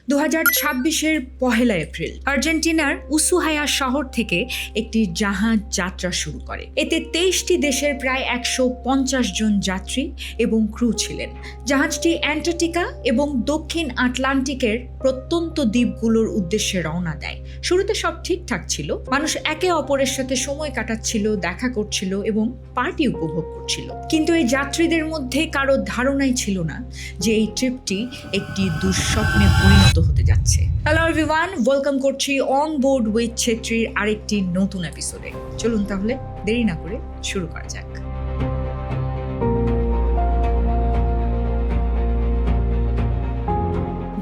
2026-এর 1 April আর্জেন্টিনার উসুহায়া শহর থেকে একটি জাহাজ যাত্রা শুরু করে। এতে 23টি দেশের প্রায় 150 জন যাত্রী এবং ক্রু ছিলেন। জাহাজটি অ্যান্টার্কটিকা এবং দক্ষিণ আটলান্টিকের প্রত্যন্ত দ্বীপগুলোর উদ্দেশ্যে রওনা দেয়। শুরুতে সব ঠিকঠাক ছিল, মানুষ একে অপরের সাথে সময় কাটাচ্ছিল, দেখা করছিল এবং পার্টি উপভোগ করছিল। কিন্তু এই যাত্রীদের মধ্যে কারো ধারণাই ছিল না যে এই ট্রিপটি একটি দুঃস্বপ্নে পরিণত হতে যাচ্ছে। হ্যালো এভরিওয়ান, ওয়েলকাম করছি অন বোর্ড উইথ ছেত্রীর আরেকটি নতুন এপিসোডে। চলুন তাহলে দেরি না করে শুরু করা যাক।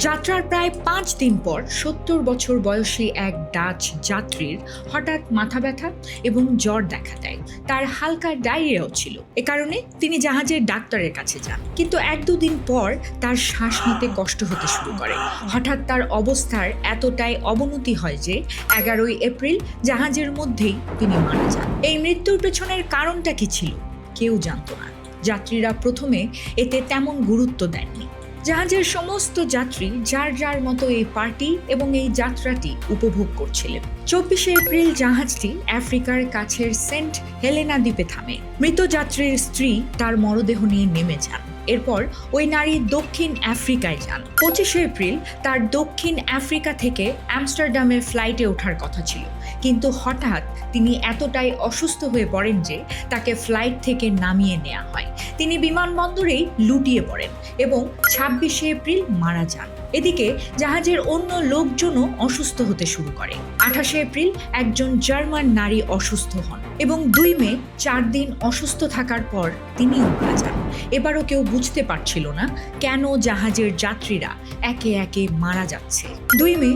যাত্রার প্রায় 5 দিন পর 70 বছর বয়সী এক ডাচ যাত্রীর হঠাৎ মাথা ব্যথা এবং জ্বর দেখা দেয়। তার হালকা ডায়রিয়াও ছিল। এ কারণে তিনি জাহাজের ডাক্তারের কাছে যান, কিন্তু 1-2 দিন পর তার শ্বাস নিতে কষ্ট হতে শুরু করে। হঠাৎ তার অবস্থার এতটাই অবনতি হয় যে 11 এপ্রিল জাহাজের মধ্যেই তিনি মারা যান। এই মৃত্যুর পেছনের কারণটা কি ছিল কেউ জানতো না। যাত্রীরা প্রথমে এতে তেমন গুরুত্ব দেননি। জাহাজের সমস্ত যাত্রী যার যার মতো এই পার্টি এবং এই যাত্রাটি উপভোগ করছিলেন। 24 এপ্রিল জাহাজটি আফ্রিকার কাছের সেন্ট হেলেনা দ্বীপে থামে। মৃত যাত্রীর স্ত্রী তার মরদেহ নিয়ে নেমে যান। এরপর ওই নারী দক্ষিণ আফ্রিকায় যান। 25 এপ্রিল তার দক্ষিণ আফ্রিকা থেকে আমস্টারডামে ফ্লাইটে ওঠার কথা ছিল, কিন্তু হঠাৎ তিনি এতটাই অসুস্থ হয়ে পড়েন যে তাকে ফ্লাইট থেকে নামিয়ে নেওয়া হয়। তিনি বিমানবন্দরেই লুটিয়ে পড়েন এবং 26 এপ্রিল মারা যান। এদিকে জাহাজের অন্য লোকজনও অসুস্থ হতে শুরু করে। 28 এপ্রিল একজন জার্মান নারী অসুস্থ হন এবং 2 মে 4 দিন অসুস্থ থাকার পর তিনিও মারা যান। এবারও কেউ বুঝতে পারছিল না কেন জাহাজের যাত্রীরা একে একে মারা যাচ্ছে। 2 মে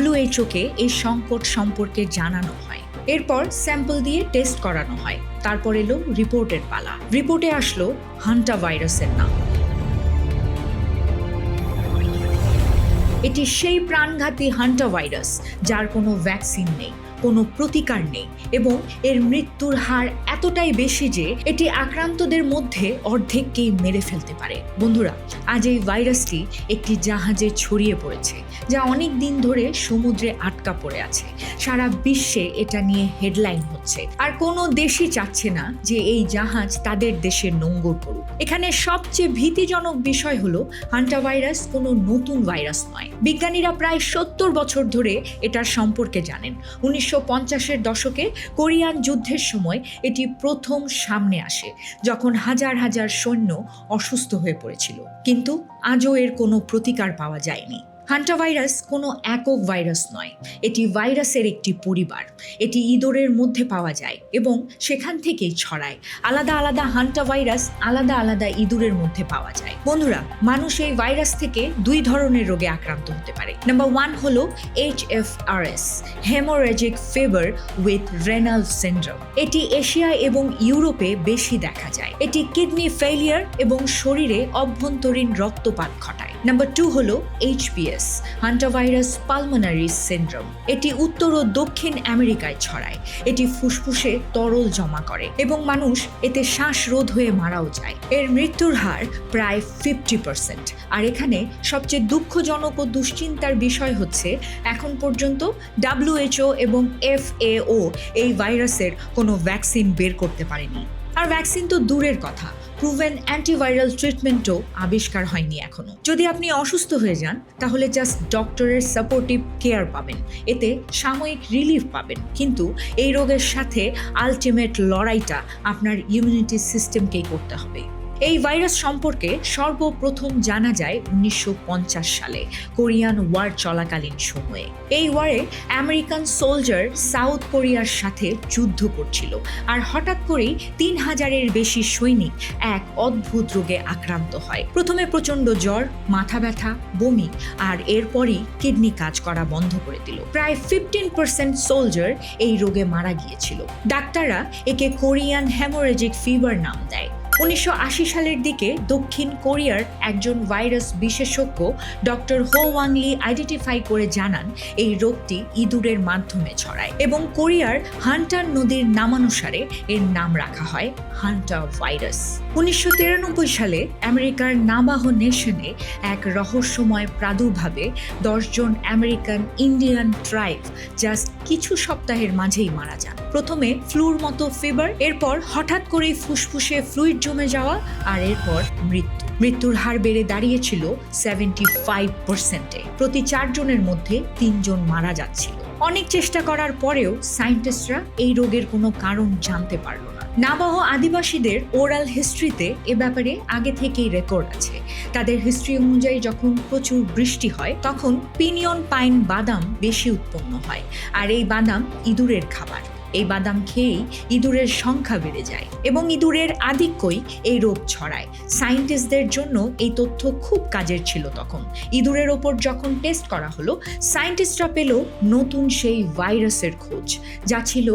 WHO-কে এই সংকট সম্পর্কে জানানো হয়। এরপর স্যাম্পল দিয়ে টেস্ট করানো হয়। তারপর এলো রিপোর্টের পালা। রিপোর্টে আসলো হান্টা ভাইরাসের নাম। এটি সেই প্রাণঘাতী হান্টা ভাইরাস যার কোনো ভ্যাকসিন নেই, কোনো প্রতিকার নেই এবং এর মৃত্যুর হার এতটাই বেশি যে এটি আক্রান্তদের মধ্যে অর্ধেককেই মেরে ফেলতে পারে। বন্ধুরা, আজ এই ভাইরাসটি একটি জাহাজে ছড়িয়ে পড়েছে যা অনেক দিন ধরে সমুদ্রে আটকা পড়ে আছে। সারা বিশ্বে এটা নিয়ে হেডলাইন হচ্ছে, আর কোনো দেশই চাচ্ছে না যে এই জাহাজ তাদের দেশে নোঙ্গর করুক। এখানে সবচেয়ে ভীতিজনক বিষয় হলো হান্টা ভাইরাস কোনো নতুন ভাইরাস নয়। বিজ্ঞানীরা প্রায় 70 বছর ধরে এটার সম্পর্কে জানেন। 1950-এর দশকে কোরিয়ান যুদ্ধের সময় এটি প্রথম সামনে আসে, যখন হাজার হাজার সৈন্য অসুস্থ হয়ে পড়েছিল, কিন্তু আজও এর কোনো প্রতিকার পাওয়া যায়নি। হান্টা ভাইরাস কোনো একক ভাইরাস নয়, এটি ভাইরাসের একটি পরিবার। এটি ইঁদুরের মধ্যে পাওয়া যায় এবং সেখান থেকেই ছড়ায়। আলাদা আলাদা হান্টা ভাইরাস আলাদা আলাদা ইঁদুরের মধ্যে পাওয়া যায়। বন্ধুরা, মানুষ এই ভাইরাস থেকে 2 ধরনের রোগে আক্রান্ত হতে পারে। নাম্বার 1 হলো HFRS, hemorrhagic fever with renal syndrome. এটি এশিয়া এবং ইউরোপে বেশি দেখা যায়। এটি কিডনি ফেলিয়ার এবং শরীরে অভ্যন্তরীণ রক্তপাত ঘটায়। নাম্বার 2 হলো HPS, হান্টাভাইরাস পালমোনারি সিনড্রোম। এটি উত্তর ও দক্ষিণ আমেরিকায় ছড়ায়। এটি ফুসফুসে তরল জমা করে এবং মানুষ এতে শ্বাসরোধ হয়ে মারাও যায়। এর মৃত্যুর হার প্রায় 50%। আর এখানে সবচেয়ে দুঃখজনক ও দুশ্চিন্তার বিষয় হচ্ছে এখন পর্যন্ত WHO এবং FAO এই ভাইরাসের কোনো ভ্যাকসিন বের করতে পারেনি। আর ভ্যাকসিন তো দূরের কথা, প্রুভেন অ্যান্টিভাইরাল ট্রিটমেন্টও আবিষ্কার হয়নি এখনো। যদি আপনি অসুস্থ হয়ে যান তাহলে জাস্ট ডক্টরের সাপোর্টিভ কেয়ার পাবেন, এতে সাময়িক রিলিফ পাবেন, কিন্তু এই রোগের সাথে আলটিমেট লড়াইটা আপনার ইমিউনিটি সিস্টেমকেই করতে হবে। এই ভাইরাস সম্পর্কে সর্বপ্রথম জানা যায় 1950 সালে কোরিয়ান ওয়ার চলাকালীন সময়ে। এই ওয়ারে আমেরিকান সোলজার সাউথ কোরিয়ার সাথে যুদ্ধ করছিল, আর হঠাৎ করেই 3000-এর বেশি সৈনিক এক অদ্ভুত রোগে আক্রান্ত হয়। প্রথমে প্রচণ্ড জ্বর, মাথা ব্যথা, বমি, আর এরপরই কিডনি কাজ করা বন্ধ করে দিল। প্রায় 15% সোলজার এই রোগে মারা গিয়েছিল। ডাক্তাররা একে কোরিয়ান হেমোরেজিক ফিভার নাম দেয়। 1980 সালের দিকে দক্ষিণ কোরিয়ার একজন ভাইরাস বিশেষজ্ঞ ডক্টর হো ওয়াংলি আইডেন্টিফাই করে জানান এই রোগটি ইঁদুরের মাধ্যমে ছড়ায় এবং কোরিয়ার হান্টার নদীর নামানুসারে এর নাম রাখা হয় হান্টা ভাইরাস। 1993 সালে আমেরিকার নাবাহো নেশনে এক রহস্যময় প্রাদুর্ভাবে 10 জন আমেরিকান ইন্ডিয়ান ট্রাইব জাস্ট কিছু সপ্তাহের মাঝেই মারা যান। প্রথমে ফ্লুর মতো ফিভার, এরপর হঠাৎ করেই ফুসফুসে ফ্লুইড জমে যাওয়া, আর এরপর মৃত্যুর হার বেড়ে দাঁড়িয়েছিল 75%। প্রতি 4 জনের মধ্যে 3 জন মারা যাচ্ছিল। অনেক চেষ্টা করার পরেও সায়েন্টিস্টরা এই রোগের কোনো কারণ জানতে পারল না। নাবাহো আদিবাসীদের ওরাল হিস্ট্রিতে এ ব্যাপারে আগে থেকেই রেকর্ড আছে। তাদের হিস্ট্রি অনুযায়ী যখন প্রচুর বৃষ্টি হয় তখন পিনিয়ন পাইন বাদাম বেশি উৎপন্ন হয়, আর এই বাদাম ইঁদুরের খাবার। এই বাদাম খেয়েই ইঁদুরের সংখ্যা বেড়ে যায় এবং ইঁদুরের আধিক্যই এই রোগ ছড়ায়। সায়েন্টিস্টদের জন্য এই তথ্য খুব কাজের ছিল তখন। ইঁদুরের ওপর যখন টেস্ট করা হলো, সায়েন্টিস্টরা পেল নতুন সেই ভাইরাসের খোঁজ, যা ছিল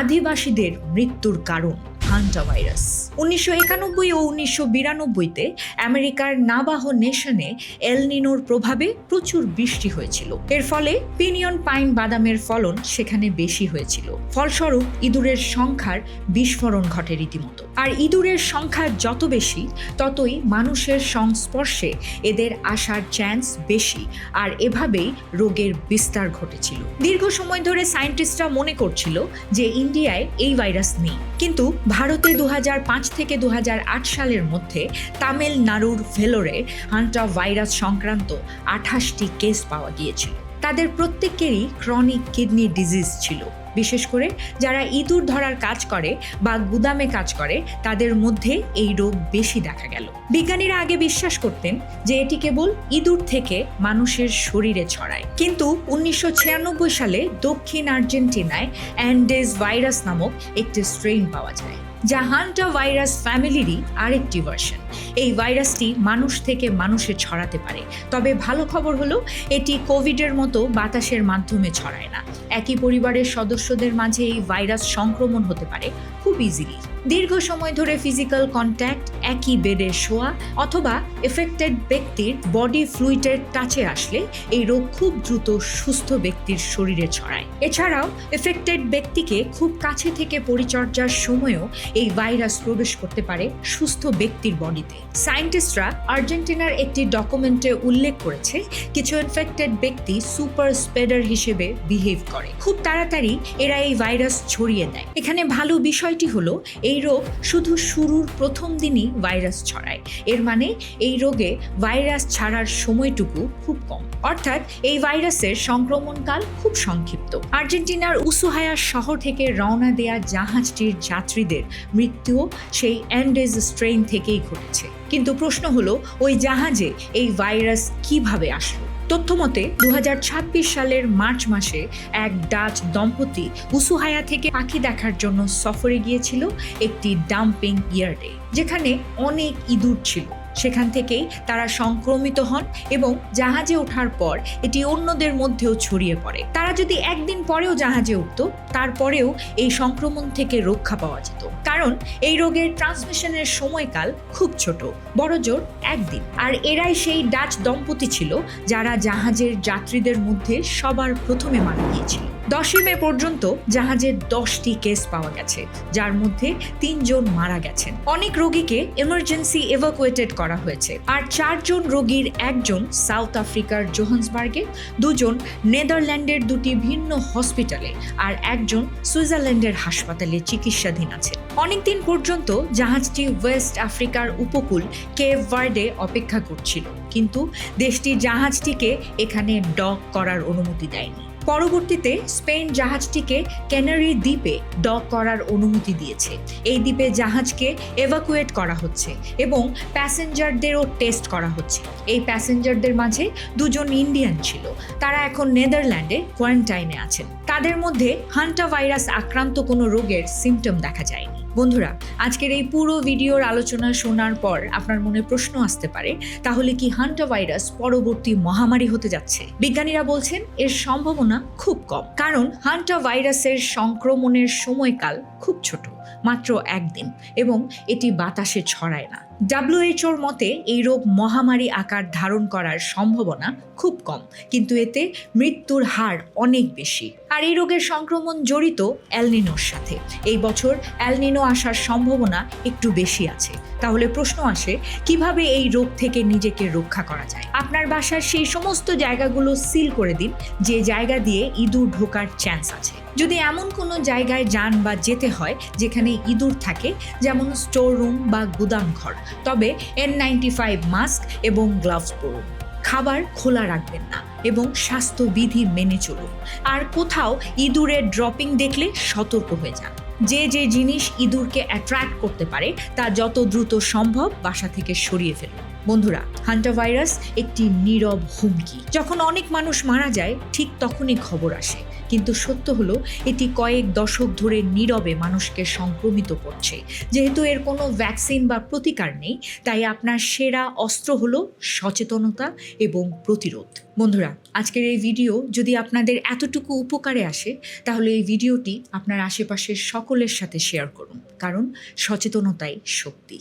আদিবাসীদের মৃত্যুর কারণ, হান্টা ভাইরাস। 1991 ও 1992-তে আমেরিকার নাবাহো নেশনে এল নিনোর প্রভাবে প্রচুর বৃষ্টি হয়েছিল। এর ফলে পিনিয়ন পাইন বাদামের ফলন সেখানে বেশি হয়েছিল। ফলস্বরূপ ইঁদুরের সংখ্যার বিস্ফোরণ ঘটে রীতিমতো। আর ইঁদুরের সংখ্যা যত বেশি, ততই মানুষের সংস্পর্শে এদের আসার চান্স বেশি, আর এভাবেই রোগের বিস্তার ঘটেছিল। দীর্ঘ সময় ধরে সায়েন্টিস্টরা মনে করছিল যে ইন্ডিয়ায় এই ভাইরাস নেই, কিন্তু ভারতে 2005 থেকে 2008 সালের মধ্যে তামিলনাড়ুর ভেলোরে হান্টা ভাইরাস সংক্রান্ত 28টি কেস পাওয়া গিয়েছিল। তাদের প্রত্যেকেরই ক্রনিক কিডনি ডিজিজ ছিল। বিশেষ করে যারা ইঁদুর ধরার কাজ করে বা গুদামে কাজ করে, তাদের মধ্যে এই রোগ বেশি দেখা গেল। বিজ্ঞানীরা আগে বিশ্বাস করতেন যে এটি কেবল ইঁদুর থেকে মানুষের শরীরে ছড়ায়, কিন্তু 1996 সালে দক্ষিণ আর্জেন্টিনায় অ্যান্ডেজ ভাইরাস নামক একটি স্ট্রেইন পাওয়া যায়, যা হান্টা ভাইরাস ফ্যামিলিরই আরেকটি ভার্সন। এই ভাইরাসটি মানুষ থেকে মানুষে ছড়াতে পারে, তবে ভালো খবর হলো এটি কোভিডের মতো বাতাসের মাধ্যমে ছড়ায় না। একই পরিবারের সদস্যদের মাঝে এই ভাইরাস সংক্রমণ হতে পারে খুব ইজিলি। দীর্ঘ সময় ধরে ফিজিক্যাল কন্ট্যাক্ট, একই বেডে শোয়া অথবা এফেক্টেড ব্যক্তির বডি ফ্লুইডের টাচে আসলে এই রোগ খুব দ্রুত সুস্থ ব্যক্তির শরীরে ছড়ায়। এছাড়াও এফেক্টেড ব্যক্তিকে খুব কাছে থেকে পরিচর্যার সময়ও এই ভাইরাস প্রবেশ করতে পারে সুস্থ ব্যক্তির বডিতে। সায়েন্টিস্টরা আর্জেন্টিনার একটি ডকুমেন্টে উল্লেখ করেছে, কিছু ইনফেক্টেড ব্যক্তি সুপার স্প্রেডার হিসেবে বিহেভ করে। খুব তাড়াতাড়ি এরা এই ভাইরাস ছড়িয়ে দেয়। এখানে ভালো বিষয়টি হলো এই রোগ শুধু শুরুর প্রথম দিনই ভাইরাস ছড়ায়। এর মানে এই রোগে ভাইরাস ছাড়ার সময়টুকু খুব কম, অর্থাৎ এই ভাইরাসের সংক্রমণকাল খুব সংক্ষিপ্ত। আর্জেন্টিনার উসুহায়া শহর থেকে রওনা দেয়া জাহাজটির যাত্রীদের মৃত্যুও সেই অ্যান্ডেজ স্ট্রেইন থেকেই ঘটেছে। কিন্তু প্রশ্ন হলো, ওই জাহাজে এই ভাইরাস কিভাবে আসলো? তথ্যমতে 2026 সালের মার্চ মাসে এক ডাচ দম্পতি উসুহায়া থেকে পাখি দেখার জন্য সফরে গিয়েছিল একটি ডাম্পিং ইয়ার্ডে, যেখানে অনেক ইঁদুর ছিল। সেখান থেকেই তারা সংক্রমিত হন এবং জাহাজে ওঠার পর এটি অন্যদের মধ্যেও ছড়িয়ে পড়ে। তারা যদি একদিন পরেও জাহাজে উঠত, তারপরেও এই সংক্রমণ থেকে রক্ষা পাওয়া যেত, কারণ এই রোগের ট্রান্সমিশনের সময়কাল খুব ছোট, বড়জোর একদিন। আর এরাই সেই ডাচ দম্পতি ছিল যারা জাহাজের যাত্রীদের মধ্যে সবার প্রথমে মারা গিয়েছিল। 10 মে পর্যন্ত জাহাজের 10টি কেস পাওয়া গেছে, যার মধ্যে 3 জন মারা গেছেন। অনেক রোগীকে এমার্জেন্সি এভাকুয়েটেড করা হয়েছে, আর 4 জন রোগীর একজন সাউথ আফ্রিকার জোহান্সবার্গে, 2 জন নেদারল্যান্ডের 2টি ভিন্ন হসপিটালে, আর 1 জন সুইজারল্যান্ডের হাসপাতালে চিকিৎসাধীন আছে। অনেকদিন পর্যন্ত জাহাজটি ওয়েস্ট আফ্রিকার উপকূল কেপ ভার্ডে অপেক্ষা করছিল, কিন্তু দেশটি জাহাজটিকে এখানে ডক করার অনুমতি দেয়নি। পরবর্তীতে স্পেন জাহাজটিকে ক্যানারি দ্বীপে ডক করার অনুমতি দিয়েছে। এই দ্বীপে জাহাজকে এভাকুয়েট করা হচ্ছে এবং প্যাসেঞ্জারদেরও টেস্ট করা হচ্ছে। এই প্যাসেঞ্জারদের মাঝে 2 জন ইন্ডিয়ান ছিল, তারা এখন নেদারল্যান্ডে কোয়ারেন্টাইনে আছেন। তাদের মধ্যে হান্টা ভাইরাস আক্রান্ত কোনো রোগের সিমটম দেখা যায়নি। বন্ধুরা, আজকের এই পুরো ভিডিওর আলোচনা শোনার পর আপনার মনে প্রশ্ন আসতে পারে, তাহলে কি হান্টা ভাইরাস পরবর্তী মহামারী হতে যাচ্ছে? বিজ্ঞানীরা বলছেন এর সম্ভাবনা খুব কম, কারণ হান্টা ভাইরাসের সংক্রমণের সময়কাল খুব ছোট। মাত্র 1 দিন, এবং এটি বাতাসে ছড়ায় না। WHO মতে এই রোগ মহামারী আকার ধারণ করার সম্ভাবনা খুব কম, কিন্তু এতে মৃত্যুর হার অনেক বেশি। আর এই রোগের সংক্রমণ জড়িত এল নিনোর সাথে। এই বছর এল নিনো আসার সম্ভাবনা একটু বেশি আছে। তাহলে প্রশ্ন আসে, কিভাবে এই রোগ থেকে নিজেকে রক্ষা করা যায়? আপনার বাসার সেই সমস্ত জায়গাগুলো সিল করে দিন যে জায়গা দিয়ে ইঁদুর ঢোকার চান্স আছে। যদি এমন কোনো জায়গায় যান বা যেতে হয় যেখানে ইঁদুর থাকে, যেমন স্টোর রুম বা গুদাম ঘর, তবে N95 মাস্ক এবং গ্লাভস পরুন। খাবার খোলা রাখবেন না এবং স্বাস্থ্যবিধি মেনে চলুন। আর কোথাও ইঁদুরের ড্রপিং দেখলে সতর্ক হয়ে যান। যে যে জিনিস ইঁদুরকে অ্যাট্রাক্ট করতে পারে তা যত দ্রুত সম্ভব বাসা থেকে সরিয়ে ফেলুন। বন্ধুরা, হান্টাভাইরাস একটি নীরব হুমকি। যখন অনেক মানুষ মারা যায় ঠিক তখনই খবর আসে, কিন্তু সত্য হলো এটি কয়েক দশক ধরে নীরবে মানুষকে সংক্রমিত করছে। যেহেতু এর কোনো ভ্যাকসিন বা প্রতিকার নেই, তাই আপনার সেরা অস্ত্র হলো সচেতনতা এবং প্রতিরোধ। বন্ধুরা, আজকের এই ভিডিও যদি আপনাদের এতটুকু উপকারে আসে, তাহলে এই ভিডিওটি আপনার আশেপাশের সকলের সাথে শেয়ার করুন, কারণ সচেতনতাই শক্তি।